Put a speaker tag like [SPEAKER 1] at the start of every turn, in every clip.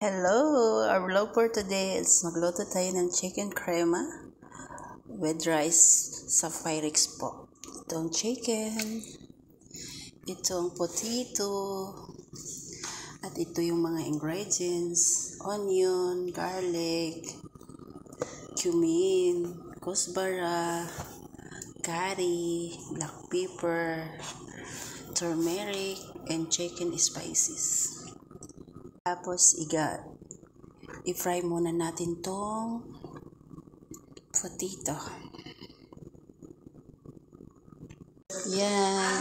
[SPEAKER 1] Hello! Our vlog for today is magluto tayo ng chicken crema with rice sa Pyrex po. Ito ang chicken, ito ang potato, at ito yung mga ingredients: onion, garlic, cumin, kusbara, curry, black pepper, turmeric, and chicken spices. Tapos, i-fry muna natin tong potato. Yan.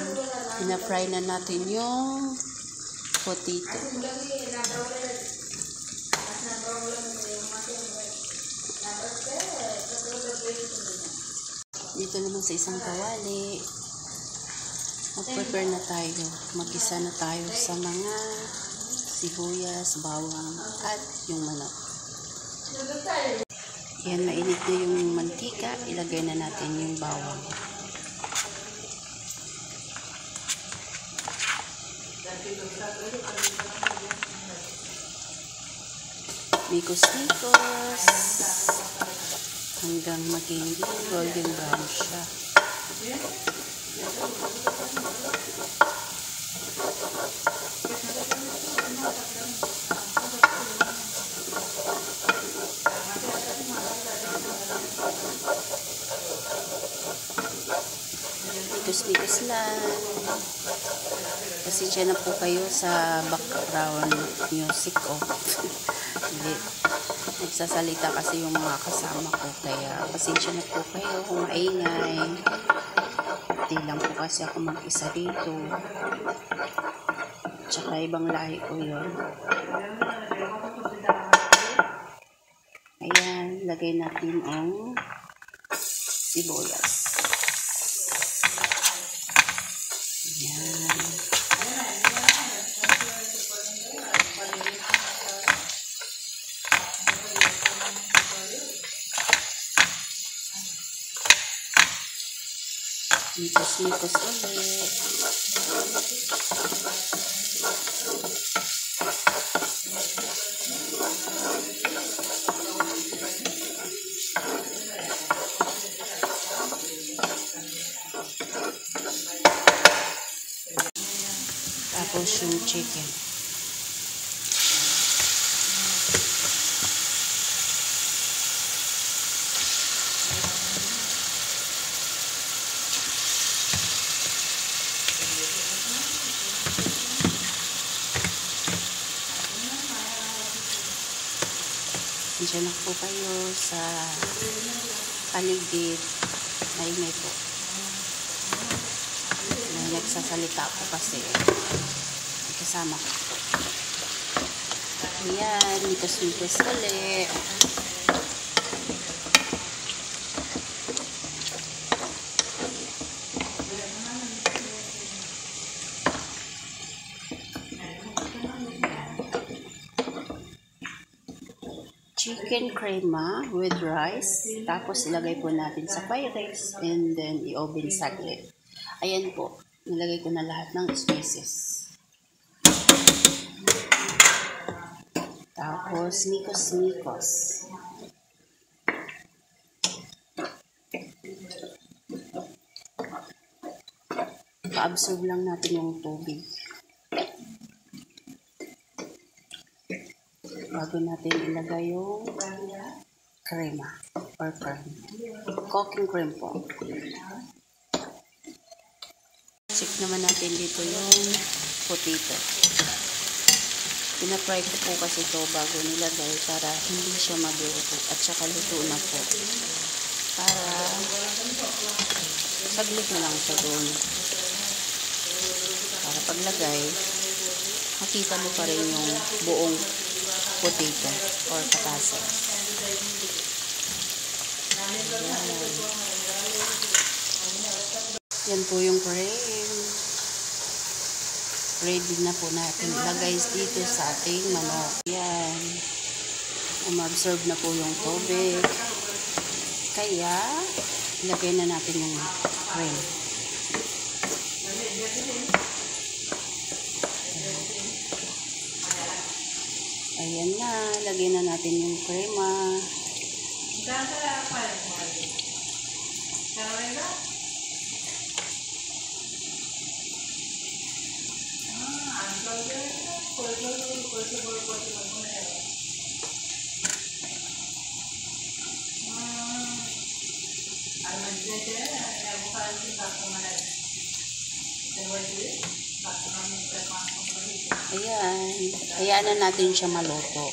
[SPEAKER 1] Ina-fry na natin yung potato. Dito naman sa isang kawali, mag-prepare na tayo. Mag-isa na tayo sa mga sibuyas, bawang, at yung manok. Yan, mainit na yung mantika. Ilagay na natin yung bawang. Mikos-mikos hanggang maging golden brown siya. Mikos-mikos lang. Pasensya na po kayo sa background music ko. Hindi. Nagsasalita kasi yung mga kasama ko. Kaya pasensya na po kayo kung maingay. Hindi lang po kasi ako mag-isa dito. Tsaka ibang lahi ko yun. Ayan. Lagay natin ang sibuyas. Ayan. Mikos-mikos ulit. Tapos yung chicken. Diyan na po kayo sa paligid. Maingay po. Nagsasalita po kasi kasama ko. Ayan, mikos-mikos ulit. Chicken crema with rice. Tapos ilagay po natin sa Pyrex and then i-oven saglit. Ayan po. Nilagay ko na lahat ng spices. Tapos mikos-mikos. Pa-absorb lang natin yung tubig. Bago natin ilagay yung crema or cream. Cooking cream po. Check naman natin dito yung potato. Pina-fry ko po kasi ito bago nilagay para hindi siya maluto at saka luto na po. Para saglit na lang siya doon. Para paglagay, makita mo pa rin yung buong potato or patatas. Yan po yung cream. Ready na po natin ilagay dito sa ating manok. Yan. Umabsorb na po yung tubig. Kaya, ilagay na natin yung cream. Ayan na, lagyan na natin yung crema. Ayan, hayaan na natin siya maluto.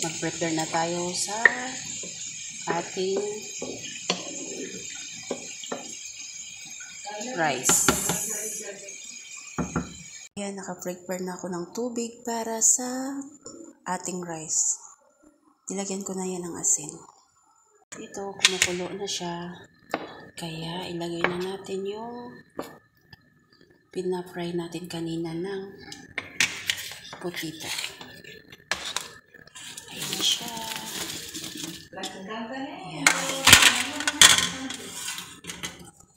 [SPEAKER 1] Mag-prepare na tayo sa ating rice. Ayan, naka-prepare na ako ng tubig para sa ating rice. Dilagyan ko na yan ng asin. Ito, kumukulo na siya. Kaya, ilagay na natin yung pinafry natin kanina ng potato. Ayan siya. Ayan.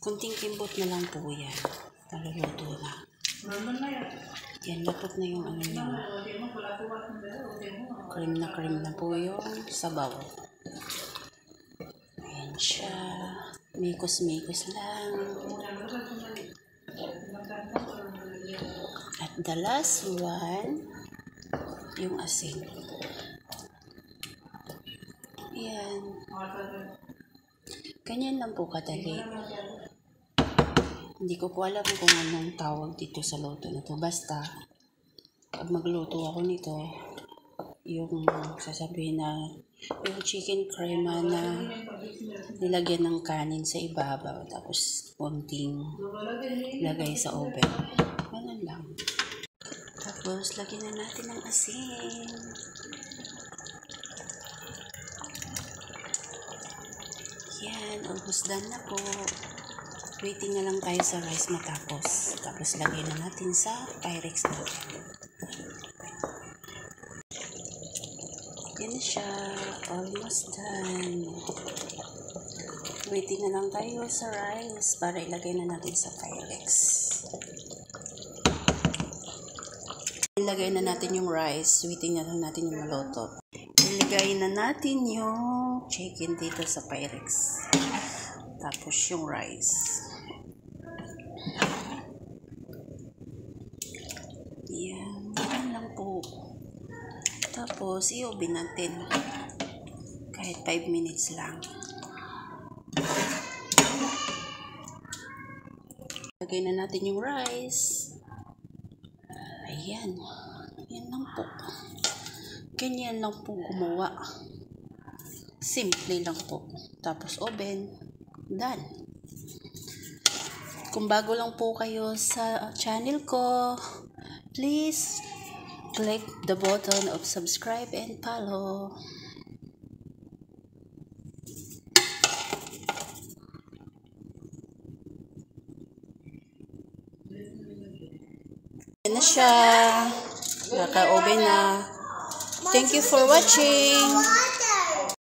[SPEAKER 1] Kunting kimbot na lang po yan. Taluluto na. Yan, lapot na yung ano nyo. Cream na po yung sabaw. Ayan siya. Mikos-mikos lang. At the last one, yung asin. Ayan. Ganyan lang po kadali. Hindi ko po alam kung anong tawag dito sa luto na to. Basta, pag magluto ako nito, yung sasabihin na yung chicken crema na nilagyan ng kanin sa ibabaw, tapos konting lagay sa oven. Ganun lang. Tapos, lagyan na natin ng asin. Yan, almost done na po. Waiting na lang tayo sa rice matapos. Tapos, lagyan na natin sa Pyrex natin. Yan na siya. Almost done. Waiting na lang tayo sa rice para ilagay na natin sa Pyrex. Ilagay na natin yung rice. Waiting na lang natin yung maluto. Ilagay na natin yung chicken dito sa Pyrex. Tapos yung rice. Yan. Yan lang po. Tapos, i-oven natin. Kahit 5 minutes lang. Lagay na natin yung rice. Ayan. Yan lang po. Ganyan lang po gumawa. Simple lang po. Tapos, oven. Done. Kung bago lang po kayo sa channel ko, please click the button of subscribe and follow. Yan na siya. Naka-oven na. Thank you for watching.